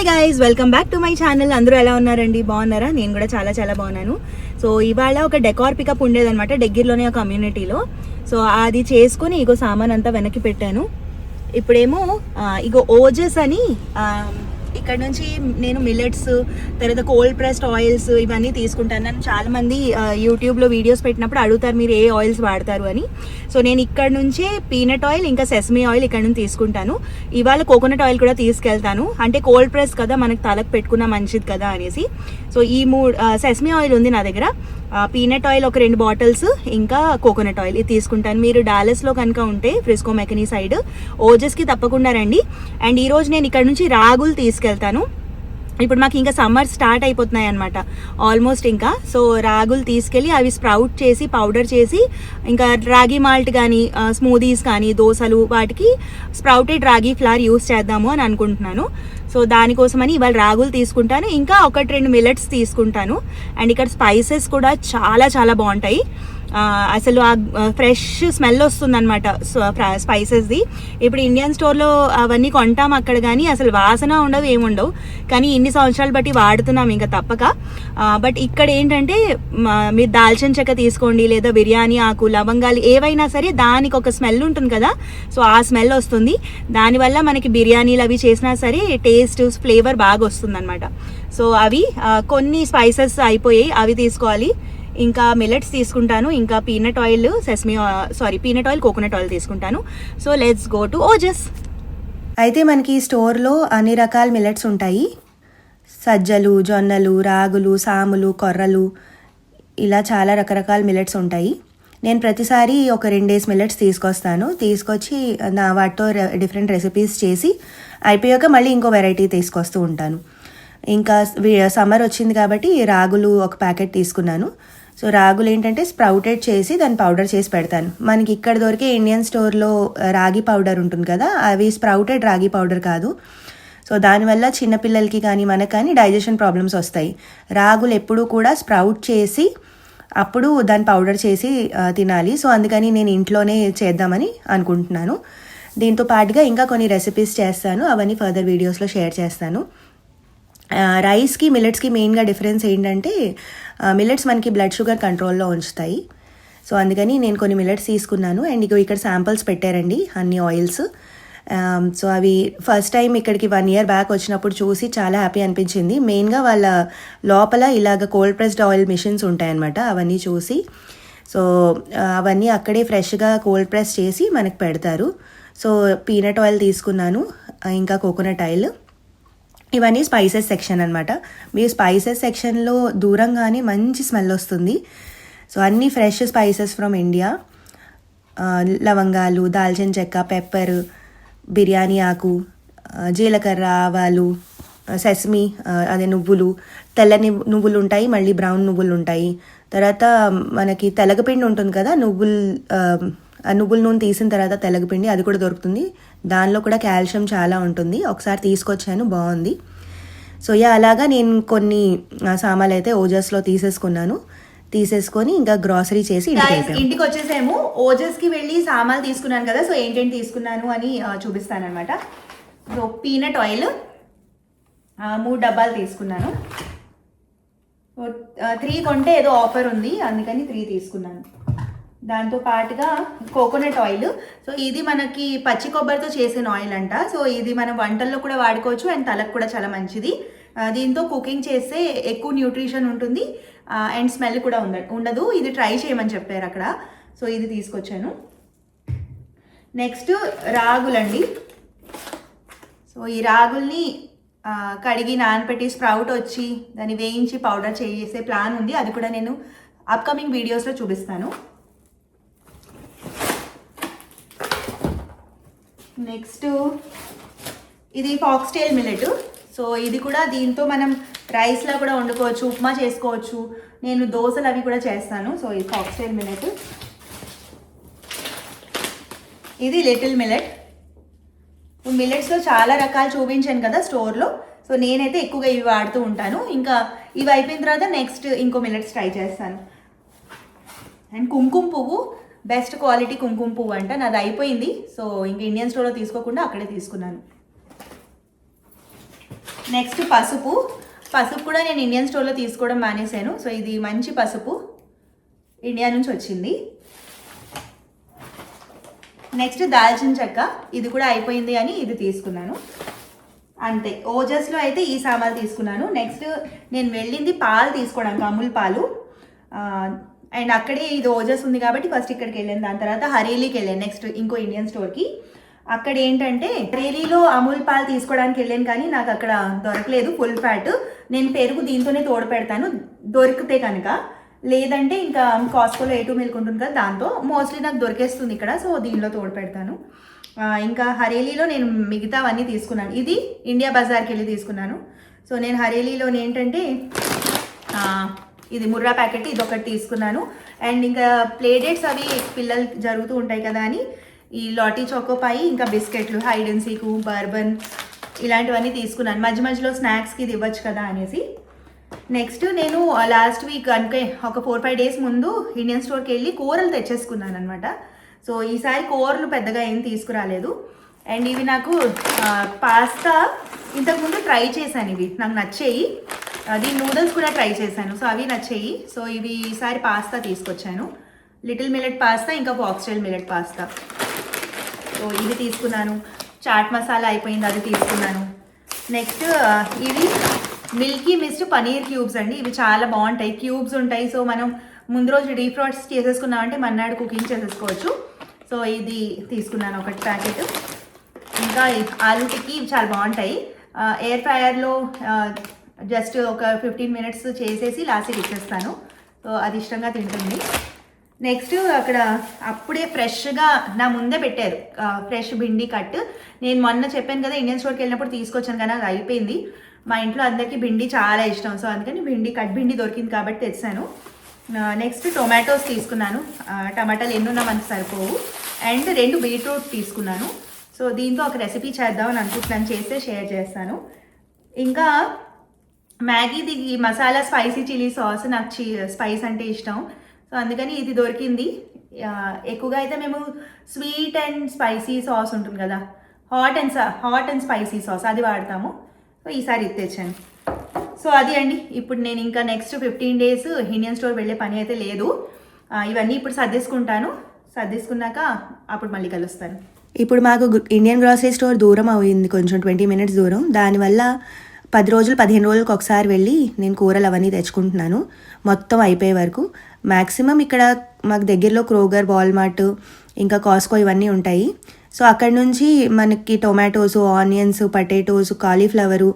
Hi guys, welcome back to my channel. అందరూ ఎలా ఉన్నారండి? బాగున్నారా? నేను కూడా చాలా చాలా బాగున్నాను. సో ఇవాళ ఒక డెకార్ పికప్ ఉండేదన్నమాట దగ్గరలోనే ఒక కమ్యూనిటీలో. సో అది చేసుకుని ఇగో సామాన్ అంతా వెనక్కి పెట్టాను. ఇప్పుడేమో ఇగో ఓజెస్ అని ఇక్కడ నుంచి నేను మిల్లెట్స్, తర్వాత కోల్డ్ ప్రెస్డ్ ఆయిల్స్ ఇవన్నీ తీసుకుంటాను. నన్ను చాలామంది యూట్యూబ్లో వీడియోస్ పెట్టినప్పుడు అడుగుతారు మీరు ఏ ఆయిల్స్ వాడతారు అని. సో నేను ఇక్కడ నుంచే పీనట్ ఆయిల్ ఇంకా సెసమీ ఆయిల్ ఇక్కడ నుంచి తీసుకుంటాను. ఇవాళ కోకోనట్ ఆయిల్ కూడా తీసుకెళ్తాను, అంటే కోల్డ్ ప్రెస్ కదా, మనకు తలకు పెట్టుకున్న మంచిది కదా అనేసి. సో ఈ సెసమీ ఆయిల్ ఉంది నా దగ్గర, పీనట్ ఆయిల్ ఒక 2 బాటిల్స్, ఇంకా కోకోనట్ ఆయిల్ ఇది తీసుకుంటాను. మీరు డాలస్లో కనుక ఉంటే ఫ్రిస్కో మెకనీ సైడ్ ఓజెస్కి తప్పకుండా రండి. అండ్ ఈరోజు నేను ఇక్కడ నుంచి రాగులు తీసుకెళ్తాను. ఇప్పుడు మాకు ఇంకా సమ్మర్ స్టార్ట్ అయిపోతున్నాయి అనమాట ఆల్మోస్ట్. ఇంకా సో రాగులు తీసుకెళ్ళి అవి స్ప్రౌట్ చేసి పౌడర్ చేసి ఇంకా రాగి మాల్ట్ కానీ స్మూదీస్ కానీ దోశలు వాటికి స్ప్రౌటెడ్ రాగి ఫ్లవర్ యూస్ చేద్దాము అని అనుకుంటున్నాను. సో దానికోసమని ఇవాళ రాగులు తీసుకుంటాను, ఇంకా 1-2 మిల్లెట్స్ తీసుకుంటాను. అండ్ ఇక్కడ స్పైసెస్ కూడా చాలా చాలా బాగుంటాయి. అసలు ఆ ఫ్రెష్ స్మెల్ వస్తుంది అనమాట స్పైసెస్ది. ఇప్పుడు ఇండియన్ స్టోర్లో అవన్నీ కొంటాం అక్కడ, కానీ అసలు వాసన ఉండవు, ఏముండవు. కానీ ఇన్ని సంవత్సరాలు బట్టి వాడుతున్నాం ఇంకా తప్పక. బట్ ఇక్కడ ఏంటంటే మీరు దాల్చిన చెక్క తీసుకోండి, లేదా బిర్యానీ ఆకు, లవంగాలు ఏవైనా సరే దానికి ఒక స్మెల్ ఉంటుంది కదా, సో ఆ స్మెల్ వస్తుంది. దానివల్ల మనకి బిర్యానీలు అవి చేసినా సరే టేస్ట్ ఫ్లేవర్ బాగా వస్తుంది అనమాట. సో అవి కొన్ని స్పైసెస్ అయిపోయాయి, అవి తీసుకోవాలి. ఇంకా మిల్లెట్స్ తీసుకుంటాను, ఇంకా peanut oil peanut oil coconut oil తీసుకుంటాను. So let's go to Ojas. అయితే మనకి స్టోర్లో అన్ని రకాల మిల్లెట్స్ ఉంటాయి. సజ్జలు, జొన్నలు, రాగులు, సాములు, కొర్రలు, ఇలా చాలా రకరకాల మిల్లెట్స్ ఉంటాయి. నేను ప్రతిసారి ఒక 2 డేస్ మిల్లెట్స్ తీసుకొచ్చి వాటితో డిఫరెంట్ రెసిపీస్ చేసి అయిపోయాక మళ్ళీ ఇంకో వెరైటీ తీసుకొస్తూ ఉంటాను. ఇంకా సమ్మర్ వచ్చింది కాబట్టి రాగులు ఒక ప్యాకెట్ తీసుకున్నాను. సో రాగులు ఏంటంటే స్ప్రౌటెడ్ చేసి దాన్ని పౌడర్ చేసి పెడతాను. మనకి ఇక్కడ దొరికే ఇండియన్ స్టోర్లో రాగి పౌడర్ ఉంటుంది కదా, అవి స్ప్రౌటెడ్ రాగి పౌడర్ కాదు. సో దానివల్ల చిన్నపిల్లలకి కానీ మనకు కానీ డైజెషన్ ప్రాబ్లమ్స్ వస్తాయి. రాగులు ఎప్పుడూ కూడా స్ప్రౌట్ చేసి అప్పుడు దాన్ని పౌడర్ చేసి తినాలి. సో అందుకని నేను ఇంట్లోనే చేద్దామని అనుకుంటున్నాను. దీంతో పాటుగా ఇంకా కొన్ని రెసిపీస్ చేస్తాను, అవన్నీ ఫర్దర్ వీడియోస్లో షేర్ చేస్తాను. రైస్కి మిల్లెట్స్కి మెయిన్గా డిఫరెన్స్ ఏంటంటే మిల్లెట్స్ మనకి బ్లడ్ షుగర్ కంట్రోల్లో ఉంచుతాయి. సో అందుకని నేను కొన్ని మిల్లెట్స్ తీసుకున్నాను. అండ్ ఇక్కడ శాంపిల్స్ పెట్టారండి అన్ని ఆయిల్స్. సో అవి ఫస్ట్ టైం ఇక్కడికి 1 year బ్యాక్ వచ్చినప్పుడు చూసి చాలా హ్యాపీ అనిపించింది. మెయిన్గా వాళ్ళ లోపల ఇలాగ కోల్డ్ ప్రెస్డ్ ఆయిల్ మిషన్స్ ఉంటాయన్నమాట, అవన్నీ చూసి. సో అవన్నీ అక్కడే ఫ్రెష్గా కోల్డ్ ప్రెస్ చేసి మనకు పెడతారు. సో పీనట్ ఆయిల్ తీసుకున్నాను, ఇంకా కోకోనట్ ఆయిల్. ఇవన్నీ స్పైసెస్ సెక్షన్ అనమాట. మీరు స్పైసెస్ సెక్షన్లో దూరంగానే మంచి స్మెల్ వస్తుంది. సో అన్నీ ఫ్రెష్ స్పైసెస్ ఫ్రమ్ ఇండియా. లవంగాలు, దాల్చిన చెక్క, పెప్పర్, బిర్యానీ ఆకు, జీలకర్ర, ఆవాలు, సెసమీ అదే నువ్వులు, తెల్లని నువ్వులు ఉంటాయి, మళ్ళీ బ్రౌన్ నువ్వులు ఉంటాయి. తర్వాత మనకి తెలగపిండి ఉంటుంది కదా, నువ్వుల నూనె తీసిన తర్వాత తెలగపిండి, అది కూడా దొరుకుతుంది. దానిలో కూడా కాల్షియం చాలా ఉంటుంది. ఒకసారి తీసుకొచ్చాను, బాగుంది. సో అలాగా నేను కొన్ని సామాన్లు అయితే ఓజస్లో తీసేసుకొని ఇంకా గ్రాసరీ చేసి ఇంటికి వచ్చేసాము. ఓజస్కి వెళ్ళి సామాన్లు తీసుకున్నాను కదా, సో ఏంటేంటి తీసుకున్నాను అని చూపిస్తాను అనమాట. సో పీనట్ ఆయిల్ 3 డబ్బాలు తీసుకున్నాను. 3 కొంటే ఏదో ఆఫర్ ఉంది, అందుకని 3 తీసుకున్నాను. దాంతో పాటుగా కోకోనట్ ఆయిల్. సో ఇది మనకి పచ్చి కొబ్బరితో చేసిన ఆయిల్ అంట. సో ఇది మనం వంటల్లో కూడా వాడుకోవచ్చు, అండ్ తలకు కూడా చాలా మంచిది. దీంతో కుకింగ్ చేస్తే ఎక్కువ న్యూట్రిషన్ ఉంటుంది, అండ్ స్మెల్ కూడా ఉండదు. ఇది ట్రై చేయమని చెప్పారు అక్కడ, సో ఇది తీసుకొచ్చాను. నెక్స్ట్ రాగులండి. సో ఈ రాగుల్ని కడిగి నానపెట్టి స్ప్రౌట్ వచ్చి దాన్ని వేయించి పౌడర్ చేసే ప్లాన్ ఉంది. అది కూడా నేను అప్కమింగ్ వీడియోస్లో చూపిస్తాను. నెక్స్ట్ ఇది ఫాక్స్టైల్ మిల్లెట్. సో ఇది కూడా దీంతో మనం రైస్లా కూడా వండుకోవచ్చు, ఉప్మా చేసుకోవచ్చు. నేను దోశలు అవి కూడా చేస్తాను. సో ఇది ఫాక్స్టైల్ మిల్లెట్. ఇది లిటిల్ మిల్లెట్. మిల్లెట్స్లో చాలా రకాలు చూపించాను కదా స్టోర్లో, సో నేనైతే ఎక్కువగా ఇవి వాడుతూ ఉంటాను. ఇంకా ఇవి అయిపోయిన తర్వాత నెక్స్ట్ ఇంకో మిల్లెట్స్ ట్రై చేస్తాను. అండ్ కుంకుమ పువ్వు, బెస్ట్ క్వాలిటీ కుంకుమ పువ్వు అంట, నాది అయిపోయింది. సో ఇంక ఇండియన్ స్టోర్లో తీసుకోకుండా అక్కడే తీసుకున్నాను. నెక్స్ట్ పసుపు కూడా నేను ఇండియన్ స్టోర్లో తీసుకోవడం మానేశాను. సో ఇది మంచి పసుపు ఇండియా నుంచి వచ్చింది. నెక్స్ట్ దాల్చిన చెక్క, ఇది కూడా అయిపోయింది అని ఇది తీసుకున్నాను. అంతే, ఓజస్లో అయితే ఈ సామాన్లు తీసుకున్నాను. నెక్స్ట్ నేను వెళ్ళింది పాలు తీసుకోవడానికి, అమూల్ పాలు. అండ్ అక్కడే ఇది ఓజస్ ఉంది కాబట్టి ఫస్ట్ ఇక్కడికి వెళ్ళాను. దాని తర్వాత హరేలీకి వెళ్ళాను, నెక్స్ట్ ఇంకో ఇండియన్ స్టోర్కి. అక్కడ ఏంటంటే హరేలీలో అమూల్ పాలు తీసుకోవడానికి వెళ్ళాను కానీ నాకు అక్కడ దొరకలేదు ఫుల్ ఫ్యాట్. నేను పెరుగు దీంతోనే తోడు పెడతాను దొరికితే కనుక, లేదంటే ఇంకా కాస్కోలో A2 మిల్క్ ఉంటుంది కదా, దాంతో మోస్ట్లీ నాకు దొరికేస్తుంది ఇక్కడ. సో దీనిలో తోడు పెడతాను. ఇంకా హరేలీలో నేను మిగతావన్నీ తీసుకున్నాను. ఇది ఇండియా బజార్కి వెళ్ళి తీసుకున్నాను. సో నేను హరేలీలో ఏంటంటే ఇది ముర్రా ప్యాకెట్ ఇది ఒకటి తీసుకున్నాను. అండ్ ఇంకా ప్లేడెట్స్ అవి పిల్లలు జరుగుతూ ఉంటాయి కదా అని ఈ లాటీ చోకోపాయి, ఇంకా బిస్కెట్లు, హైడ్ అండ్ సీకు, బర్బన్ ఇలాంటివన్నీ తీసుకున్నాను. మధ్య మధ్యలో స్నాక్స్కి ఇది ఇవ్వచ్చు కదా అనేసి. నెక్స్ట్ నేను లాస్ట్ వీక్ అంటే ఒక 4-5 డేస్ ముందు ఇండియన్ స్టోర్కి వెళ్ళి కూరలు తెచ్చేసుకున్నాను అనమాట. సో ఈసారి కూరలు పెద్దగా ఏం తీసుకురాలేదు. అండ్ ఇవి నాకు పాస్తా ఇంతకుముందు ట్రై చేశాను, ఇవి నాకు నచ్చేయి. దీని నూడిల్స్ కూడా ట్రై చేశాను, సో అవి నచ్చేయి. సో ఇవి ఈసారి పాస్తా తీసుకొచ్చాను, లిటిల్ మిల్లెట్ పాస్తా, ఇంకా ఫాక్స్టైల్ మిల్లెట్ పాస్తా. సో ఇవి తీసుకున్నాను. చాట్ మసాలా అయిపోయింది, అది తీసుకున్నాను. నెక్స్ట్ ఇవి మిల్కీ మిస్ట్ పనీర్ క్యూబ్స్ అండి. ఇవి చాలా బాగుంటాయి, క్యూబ్స్ ఉంటాయి. సో మనం ముందు రోజు డీప్ ఫ్రైస్ చేసేసుకున్నామంటే మన్నాడు కుకింగ్ చేసేసుకోవచ్చు. సో ఇది తీసుకున్నాను ఒకటి ప్యాకెట్. ఇంకా ఆలూ టిక్కీ ఇవి చాలా బాగుంటాయి. ఎయిర్ ఫ్రైయర్లో జస్ట్ ఒక 15 మినిట్స్ చేసేసి లాస్ట్కి ఇచ్చేస్తాను. సో అది ఇష్టంగా తింటుంది. నెక్స్ట్ అక్కడ అప్పుడే ఫ్రెష్గా నా ముందే పెట్టారు ఫ్రెష్ భిండి కట్. నేను మొన్న చెప్పాను కదా ఇండియన్ స్టోర్కి వెళ్ళినప్పుడు తీసుకొచ్చాను కానీ అది అయిపోయింది. మా ఇంట్లో అందరికీ భిండి చాలా ఇష్టం, సో అందుకని కట్ భిండి దొరికింది కాబట్టి తెచ్చాను. నెక్స్ట్ టొమాటోస్ తీసుకున్నాను. టమాటాలు ఎన్నున్నా మనకు సరిపోవు. అండ్ 2 బీట్రూట్ తీసుకున్నాను. సో దీంతో ఒక రెసిపీ చేద్దామని అనుకుంటున్నాను, చేస్తే షేర్ చేస్తాను. ఇంకా మ్యాగీది మసాలా స్పైసీ చిల్లీ సాస్, నాకు స్పైస్ అంటే ఇష్టం. సో అందుకని ఇది దొరికింది. ఎక్కువగా అయితే మేము స్వీట్ అండ్ స్పైసీ సాస్ ఉంటుంది కదా, హాట్ అండ్ స్పైసీ సాస్ అది వాడతాము. సో ఈసారి ఇది తెచ్చాను. సో అది అండి. ఇప్పుడు నేను ఇంకా నెక్స్ట్ 15 డేస్ ఇండియన్ స్టోర్ వెళ్ళే పని అయితే లేదు. ఇవన్నీ ఇప్పుడు సర్దేసుకున్నాక అప్పుడు మళ్ళీ కలుస్తాను. ఇప్పుడు మాకు ఇండియన్ గ్రాసరీ స్టోర్ దూరం అయింది, కొంచెం 20 మినిట్స్ దూరం. దానివల్ల 10 రోజులు 15 రోజులకు ఒకసారి వెళ్ళి నేను కూరలు అవన్నీ తెచ్చుకుంటున్నాను మొత్తం అయిపోయే వరకు. మ్యాక్సిమం ఇక్కడ మాకు దగ్గరలో క్రోగర్, వాల్మార్ట్, ఇంకా కాస్కో ఇవన్నీ ఉంటాయి. సో అక్కడ నుంచి మనకి టొమాటోస్, ఆనియన్స్, పొటాటోస్, కాలీఫ్లవరు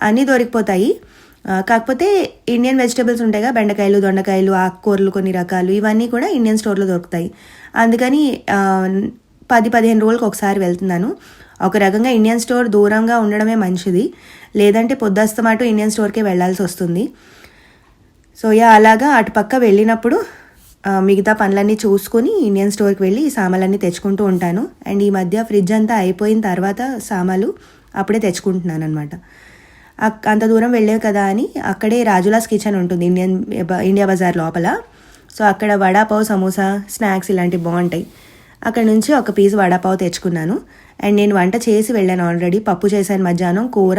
అన్నీ దొరికిపోతాయి. కాకపోతే ఇండియన్ వెజిటబుల్స్ ఉంటాయి కదా, బెండకాయలు, దొండకాయలు, ఆకుకూరలు కొన్ని రకాలు, ఇవన్నీ కూడా ఇండియన్ స్టోర్లో దొరుకుతాయి. అందుకని 10-15 రోజులకు ఒకసారి వెళ్తున్నాను. ఒక రకంగా ఇండియన్ స్టోర్ దూరంగా ఉండడమే మంచిది, లేదంటే పొద్దుస్తమాటు ఇండియన్ స్టోర్కే వెళ్ళాల్సి వస్తుంది. సో అలాగా అటుపక్క వెళ్ళినప్పుడు మిగతా పనులన్నీ చూసుకొని ఇండియన్ స్టోర్కి వెళ్ళి ఈ సామాన్లన్నీ తెచ్చుకుంటూ ఉంటాను. అండ్ ఈ మధ్య ఫ్రిడ్జ్ అంతా అయిపోయిన తర్వాత సామాన్లు అప్పుడే తెచ్చుకుంటున్నాను అనమాట. అంత దూరం వెళ్ళావు కదా అని అక్కడే రాజులాస్ కిచెన్ ఉంటుంది ఇండియా బజార్ లోపల. సో అక్కడ వడాపావ్, సమోసా, స్నాక్స్ ఇలాంటివి బాగుంటాయి. అక్కడ నుంచి ఒక పీస్ వడాపావ్ తెచ్చుకున్నాను. అండ్ నేను వంట చేసి వెళ్ళాను, ఆల్రెడీ పప్పు చేశాను, మధ్యాహ్నం కూర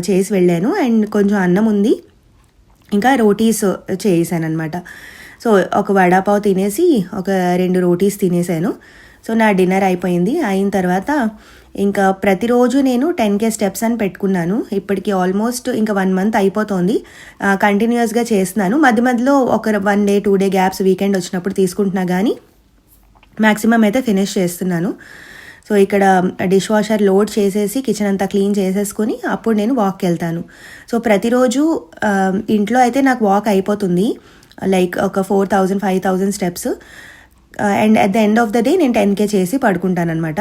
చేసి వెళ్ళాను. అండ్ కొంచెం అన్నం ఉంది, ఇంకా రోటీస్ చేసాను అనమాట. సో ఒక వడాపావ్ తినేసి ఒక 2 రోటీస్ తినేసాను. సో నా డిన్నర్ అయిపోయింది. అయిన తర్వాత ఇంకా ప్రతిరోజు నేను 10K స్టెప్స్ అని పెట్టుకున్నాను. ఇప్పటికి ఆల్మోస్ట్ ఇంకా 1 మంత్ అయిపోతుంది. కంటిన్యూస్గా చేస్తున్నాను. మధ్య మధ్యలో ఒక 1 డే 2 డే గ్యాప్స్ వీకెండ్ వచ్చినప్పుడు తీసుకుంటున్నా, కానీ మ్యాక్సిమం అయితే ఫినిష్ చేస్తున్నాను. సో ఇక్కడ డిష్ వాషర్ లోడ్ చేసేసి కిచెన్ అంతా క్లీన్ చేసేసుకొని అప్పుడు నేను వాక్కి వెళ్తాను. సో ప్రతిరోజు ఇంట్లో అయితే నాకు వాక్ అయిపోతుంది, లైక్ ఒక 4000-5000 steps. And at the end of the day నేను 10K చేసి పడుకుంటాను అనమాట.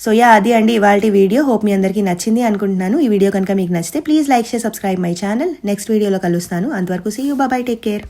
సో అది అండి ఇవాళ వీడియో. హోప్ మీ అందరికీ నచ్చింది అనుకుంటున్నాను. ఈ వీడియో కనుక మీకు నచ్చితే please like, share, subscribe my channel. Next వీడియోలో కలుస్తాను. అంతవరకు see you, bye, take care.